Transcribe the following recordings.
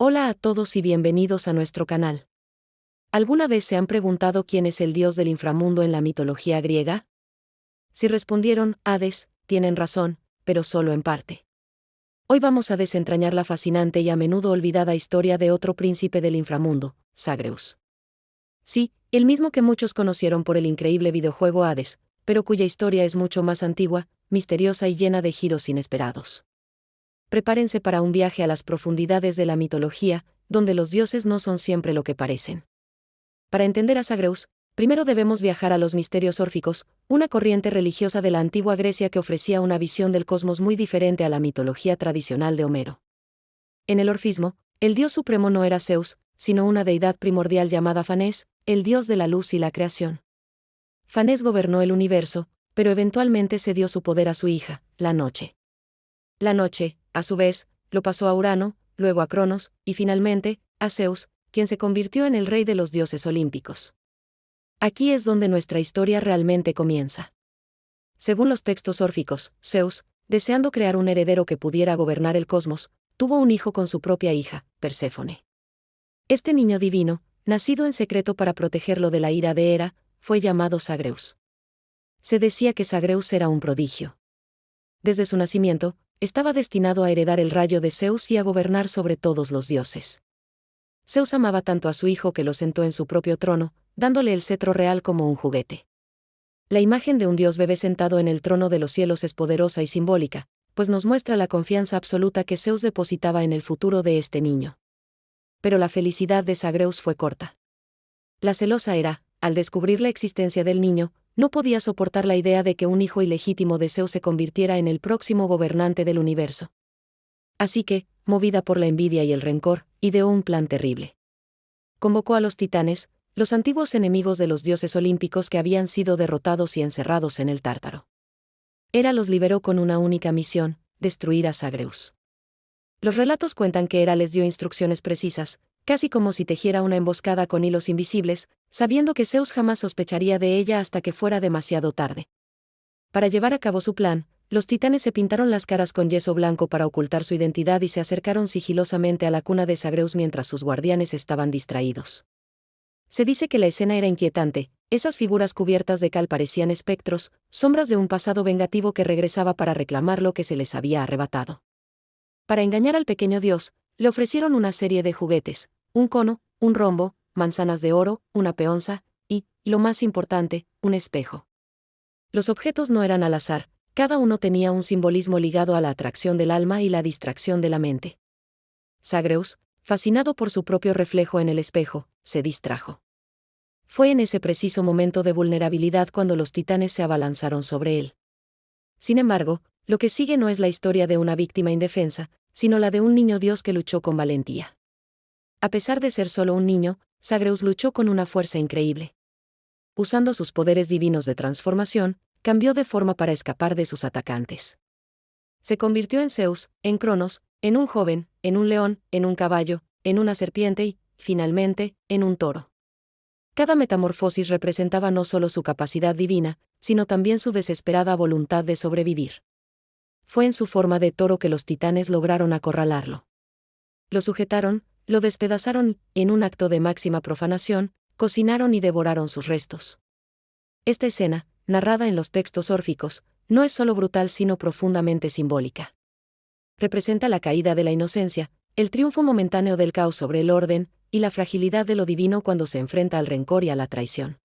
Hola a todos y bienvenidos a nuestro canal. ¿Alguna vez se han preguntado quién es el dios del inframundo en la mitología griega? Si respondieron Hades, tienen razón, pero solo en parte. Hoy vamos a desentrañar la fascinante y a menudo olvidada historia de otro príncipe del inframundo, Zagreus. Sí, el mismo que muchos conocieron por el increíble videojuego Hades, pero cuya historia es mucho más antigua, misteriosa y llena de giros inesperados. Prepárense para un viaje a las profundidades de la mitología, donde los dioses no son siempre lo que parecen. Para entender a Zagreus, primero debemos viajar a los misterios órficos, una corriente religiosa de la antigua Grecia que ofrecía una visión del cosmos muy diferente a la mitología tradicional de Homero. En el orfismo, el dios supremo no era Zeus, sino una deidad primordial llamada Fanés, el dios de la luz y la creación. Fanés gobernó el universo, pero eventualmente cedió su poder a su hija, la Noche. La Noche, a su vez, lo pasó a Urano, luego a Cronos, y finalmente, a Zeus, quien se convirtió en el rey de los dioses olímpicos. Aquí es donde nuestra historia realmente comienza. Según los textos órficos, Zeus, deseando crear un heredero que pudiera gobernar el cosmos, tuvo un hijo con su propia hija, Perséfone. Este niño divino, nacido en secreto para protegerlo de la ira de Hera, fue llamado Zagreus. Se decía que Zagreus era un prodigio. Desde su nacimiento, estaba destinado a heredar el rayo de Zeus y a gobernar sobre todos los dioses. Zeus amaba tanto a su hijo que lo sentó en su propio trono, dándole el cetro real como un juguete. La imagen de un dios bebé sentado en el trono de los cielos es poderosa y simbólica, pues nos muestra la confianza absoluta que Zeus depositaba en el futuro de este niño. Pero la felicidad de Zagreus fue corta. La celosa Hera, al descubrir la existencia del niño, no podía soportar la idea de que un hijo ilegítimo de Zeus se convirtiera en el próximo gobernante del universo. Así que, movida por la envidia y el rencor, ideó un plan terrible. Convocó a los titanes, los antiguos enemigos de los dioses olímpicos que habían sido derrotados y encerrados en el Tártaro. Hera los liberó con una única misión: destruir a Zagreus. Los relatos cuentan que Hera les dio instrucciones precisas, casi como si tejiera una emboscada con hilos invisibles, sabiendo que Zeus jamás sospecharía de ella hasta que fuera demasiado tarde. Para llevar a cabo su plan, los titanes se pintaron las caras con yeso blanco para ocultar su identidad y se acercaron sigilosamente a la cuna de Zagreus mientras sus guardianes estaban distraídos. Se dice que la escena era inquietante, esas figuras cubiertas de cal parecían espectros, sombras de un pasado vengativo que regresaba para reclamar lo que se les había arrebatado. Para engañar al pequeño dios, le ofrecieron una serie de juguetes: un cono, un rombo, manzanas de oro, una peonza, y, lo más importante, un espejo. Los objetos no eran al azar, cada uno tenía un simbolismo ligado a la atracción del alma y la distracción de la mente. Zagreus, fascinado por su propio reflejo en el espejo, se distrajo. Fue en ese preciso momento de vulnerabilidad cuando los titanes se abalanzaron sobre él. Sin embargo, lo que sigue no es la historia de una víctima indefensa, sino la de un niño dios que luchó con valentía. A pesar de ser solo un niño, Zagreus luchó con una fuerza increíble. Usando sus poderes divinos de transformación, cambió de forma para escapar de sus atacantes. Se convirtió en Zeus, en Cronos, en un joven, en un león, en un caballo, en una serpiente y, finalmente, en un toro. Cada metamorfosis representaba no solo su capacidad divina, sino también su desesperada voluntad de sobrevivir. Fue en su forma de toro que los titanes lograron acorralarlo. Lo sujetaron, lo despedazaron y, en un acto de máxima profanación, cocinaron y devoraron sus restos. Esta escena, narrada en los textos órficos, no es solo brutal sino profundamente simbólica. Representa la caída de la inocencia, el triunfo momentáneo del caos sobre el orden, y la fragilidad de lo divino cuando se enfrenta al rencor y a la traición.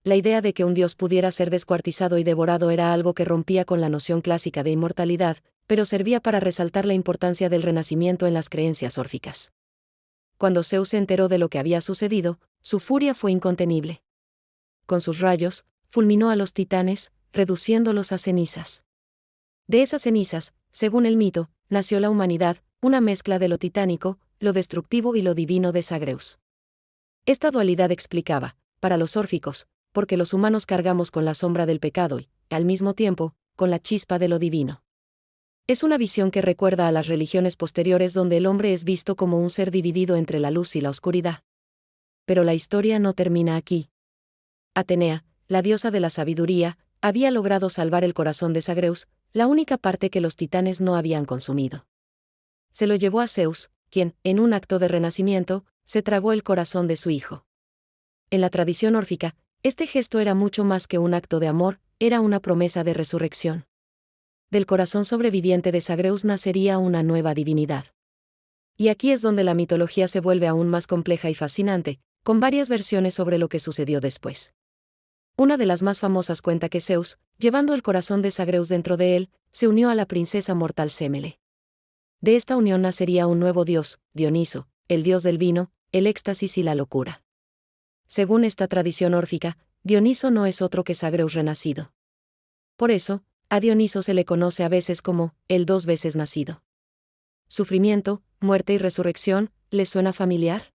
La idea de que un dios pudiera ser descuartizado y devorado era algo que rompía con la noción clásica de inmortalidad, pero servía para resaltar la importancia del renacimiento en las creencias órficas. Cuando Zeus se enteró de lo que había sucedido, su furia fue incontenible. Con sus rayos, fulminó a los titanes, reduciéndolos a cenizas. De esas cenizas, según el mito, nació la humanidad, una mezcla de lo titánico, lo destructivo y lo divino de Zagreus. Esta dualidad explicaba, para los órficos, por qué los humanos cargamos con la sombra del pecado y, al mismo tiempo, con la chispa de lo divino. Es una visión que recuerda a las religiones posteriores donde el hombre es visto como un ser dividido entre la luz y la oscuridad. Pero la historia no termina aquí. Atenea, la diosa de la sabiduría, había logrado salvar el corazón de Zagreus, la única parte que los titanes no habían consumido. Se lo llevó a Zeus, quien, en un acto de renacimiento, se tragó el corazón de su hijo. En la tradición órfica, este gesto era mucho más que un acto de amor, era una promesa de resurrección. Del corazón sobreviviente de Zagreus nacería una nueva divinidad. Y aquí es donde la mitología se vuelve aún más compleja y fascinante, con varias versiones sobre lo que sucedió después. Una de las más famosas cuenta que Zeus, llevando el corazón de Zagreus dentro de él, se unió a la princesa mortal Semele. De esta unión nacería un nuevo dios, Dioniso, el dios del vino, el éxtasis y la locura. Según esta tradición órfica, Dioniso no es otro que Zagreus renacido. Por eso, a Dioniso se le conoce a veces como el dos veces nacido. Sufrimiento, muerte y resurrección, ¿les suena familiar?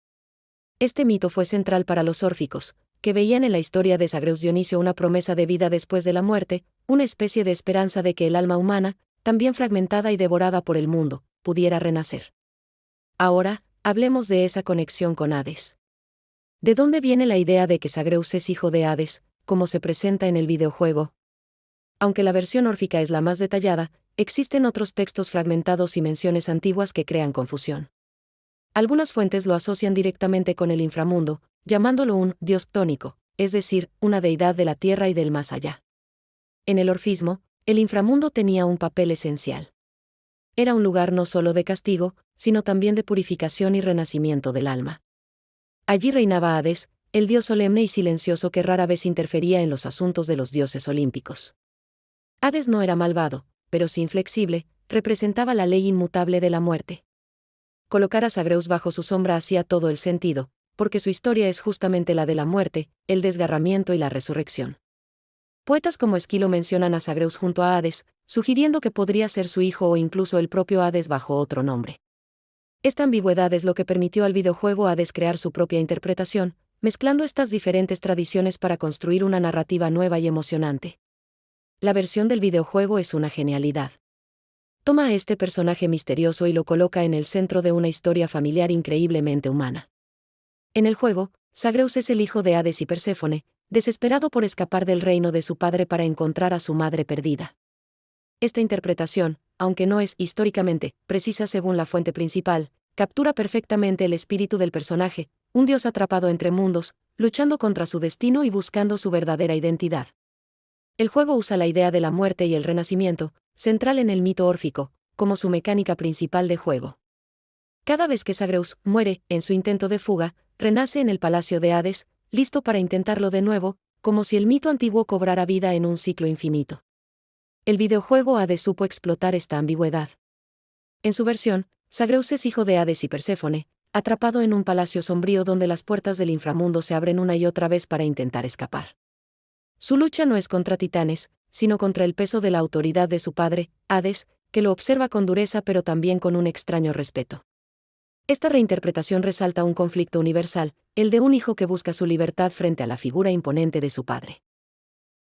Este mito fue central para los órficos, que veían en la historia de Zagreus Dionisio una promesa de vida después de la muerte, una especie de esperanza de que el alma humana, también fragmentada y devorada por el mundo, pudiera renacer. Ahora, hablemos de esa conexión con Hades. ¿De dónde viene la idea de que Zagreus es hijo de Hades, como se presenta en el videojuego? Aunque la versión órfica es la más detallada, existen otros textos fragmentados y menciones antiguas que crean confusión. Algunas fuentes lo asocian directamente con el inframundo, llamándolo un dios tónico, es decir, una deidad de la tierra y del más allá. En el orfismo, el inframundo tenía un papel esencial. Era un lugar no solo de castigo, sino también de purificación y renacimiento del alma. Allí reinaba Hades, el dios solemne y silencioso que rara vez interfería en los asuntos de los dioses olímpicos. Hades no era malvado, pero sí inflexible, representaba la ley inmutable de la muerte. Colocar a Zagreus bajo su sombra hacía todo el sentido, porque su historia es justamente la de la muerte, el desgarramiento y la resurrección. Poetas como Esquilo mencionan a Zagreus junto a Hades, sugiriendo que podría ser su hijo o incluso el propio Hades bajo otro nombre. Esta ambigüedad es lo que permitió al videojuego Hades crear su propia interpretación, mezclando estas diferentes tradiciones para construir una narrativa nueva y emocionante. La versión del videojuego es una genialidad. Toma a este personaje misterioso y lo coloca en el centro de una historia familiar increíblemente humana. En el juego, Zagreus es el hijo de Hades y Perséfone, desesperado por escapar del reino de su padre para encontrar a su madre perdida. Esta interpretación, aunque no es históricamente precisa según la fuente principal, captura perfectamente el espíritu del personaje, un dios atrapado entre mundos, luchando contra su destino y buscando su verdadera identidad. El juego usa la idea de la muerte y el renacimiento, central en el mito órfico, como su mecánica principal de juego. Cada vez que Zagreus muere, en su intento de fuga, renace en el palacio de Hades, listo para intentarlo de nuevo, como si el mito antiguo cobrara vida en un ciclo infinito. El videojuego Hades supo explotar esta ambigüedad. En su versión, Zagreus es hijo de Hades y Perséfone, atrapado en un palacio sombrío donde las puertas del inframundo se abren una y otra vez para intentar escapar. Su lucha no es contra titanes, sino contra el peso de la autoridad de su padre, Hades, que lo observa con dureza pero también con un extraño respeto. Esta reinterpretación resalta un conflicto universal, el de un hijo que busca su libertad frente a la figura imponente de su padre.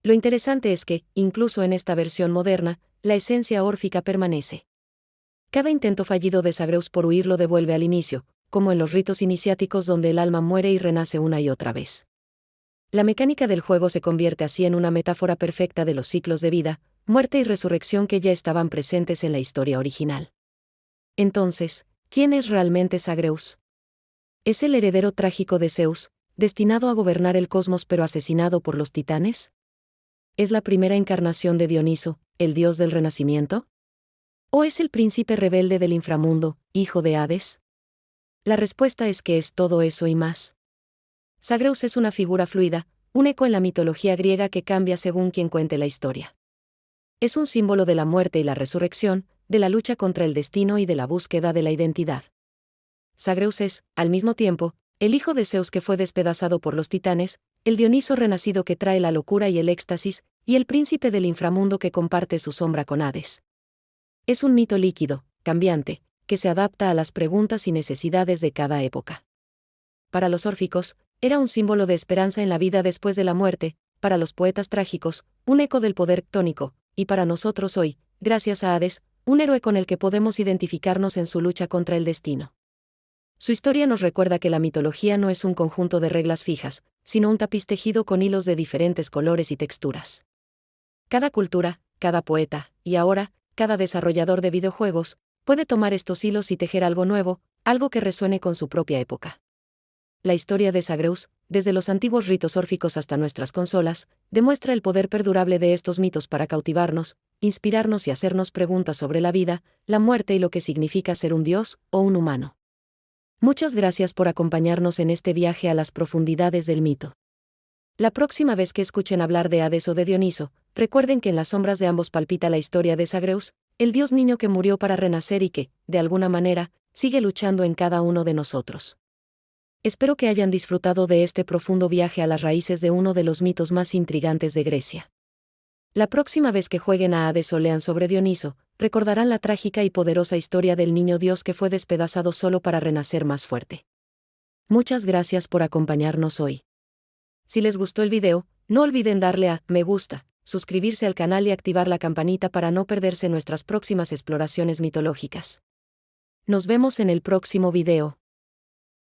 Lo interesante es que, incluso en esta versión moderna, la esencia órfica permanece. Cada intento fallido de Zagreus por huir lo devuelve al inicio, como en los ritos iniciáticos donde el alma muere y renace una y otra vez. La mecánica del juego se convierte así en una metáfora perfecta de los ciclos de vida, muerte y resurrección que ya estaban presentes en la historia original. Entonces, ¿quién es realmente Zagreus? ¿Es el heredero trágico de Zeus, destinado a gobernar el cosmos pero asesinado por los titanes? ¿Es la primera encarnación de Dioniso, el dios del renacimiento? ¿O es el príncipe rebelde del inframundo, hijo de Hades? La respuesta es que es todo eso y más. Zagreus es una figura fluida, un eco en la mitología griega que cambia según quien cuente la historia. Es un símbolo de la muerte y la resurrección, de la lucha contra el destino y de la búsqueda de la identidad. Zagreus es, al mismo tiempo, el hijo de Zeus que fue despedazado por los titanes, el Dioniso renacido que trae la locura y el éxtasis, y el príncipe del inframundo que comparte su sombra con Hades. Es un mito líquido, cambiante, que se adapta a las preguntas y necesidades de cada época. Para los órficos, era un símbolo de esperanza en la vida después de la muerte, para los poetas trágicos, un eco del poder ctónico, y para nosotros hoy, gracias a Hades, un héroe con el que podemos identificarnos en su lucha contra el destino. Su historia nos recuerda que la mitología no es un conjunto de reglas fijas, sino un tapiz tejido con hilos de diferentes colores y texturas. Cada cultura, cada poeta, y ahora, cada desarrollador de videojuegos, puede tomar estos hilos y tejer algo nuevo, algo que resuene con su propia época. La historia de Zagreus, desde los antiguos ritos órficos hasta nuestras consolas, demuestra el poder perdurable de estos mitos para cautivarnos, inspirarnos y hacernos preguntas sobre la vida, la muerte y lo que significa ser un dios o un humano. Muchas gracias por acompañarnos en este viaje a las profundidades del mito. La próxima vez que escuchen hablar de Hades o de Dioniso, recuerden que en las sombras de ambos palpita la historia de Zagreus, el dios niño que murió para renacer y que, de alguna manera, sigue luchando en cada uno de nosotros. Espero que hayan disfrutado de este profundo viaje a las raíces de uno de los mitos más intrigantes de Grecia. La próxima vez que jueguen a Hades o lean sobre Dioniso, recordarán la trágica y poderosa historia del niño dios que fue despedazado solo para renacer más fuerte. Muchas gracias por acompañarnos hoy. Si les gustó el video, no olviden darle a me gusta, suscribirse al canal y activar la campanita para no perderse nuestras próximas exploraciones mitológicas. Nos vemos en el próximo video.